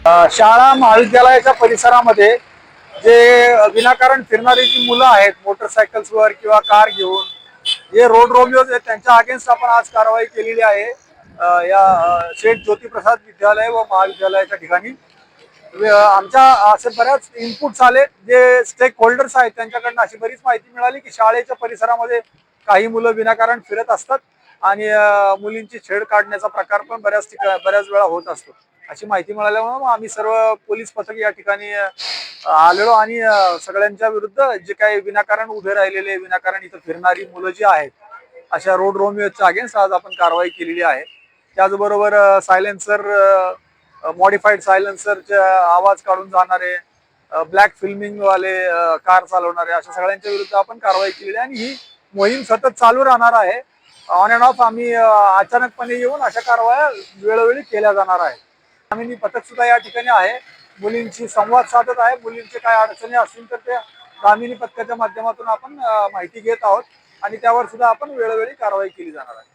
शाळा महाविद्यालयाच्या परिसरामध्ये जे विनाकारण फिरणारी जी मुलं आहेत मोटरसायकल्सवर किंवा कार घेऊन जे रोड रोमिओज आहेत त्यांच्या अगेन्स्ट आपण आज कारवाई केलेली आहे या शेठ ज्योतिप्रसाद विद्यालय व महाविद्यालयाच्या ठिकाणी। आमच्या असे बऱ्याच इनपुट्स आले जे स्टेक होल्डर्स आहेत त्यांच्याकडनं अशी बरीच माहिती मिळाली की शाळेच्या परिसरामध्ये काही मुलं विनाकारण फिरत असतात आणि मुलींची छेड काढण्याचा प्रकार पण बऱ्याच वेळा होत असतो। अशी माहिती मिळाल्यामुळे आम्ही सर्व पोलीस पथक या ठिकाणी आलेलो आणि सगळ्यांच्या विरुद्ध जे काही विनाकारण उभे राहिलेले विनाकारण इथं फिरणारी मुलं जी आहेत अशा रोड रोमिओच्या अगेन्स्ट आज आपण कारवाई केलेली आहे। त्याचबरोबर सायलेन्सर मॉडिफाईड सायलेन्सरचे आवाज काढून जाणारे ब्लॅक फिल्मिंग वाले कार चालवणारे अशा सगळ्यांच्या विरुद्ध आपण कारवाई केलेली आहे आणि ही मोहीम सतत चालू राहणार आहे। ऑन अँड ऑफ आम्ही अचानकपणे येऊन अशा कारवाया वेळोवेळी केल्या जाणार आहेत। आम्ही पथक सुद्धा या ठिकाणी आहे, मुलींशी संवाद साधत आहे। मुलींचे काय अडचणी असतील तर त्या दामिनी पथकाच्या माध्यमातून आपण माहिती घेत आहोत आणि त्यावर सुद्धा आपण वेळोवेळी कारवाई केली जाणार आहे।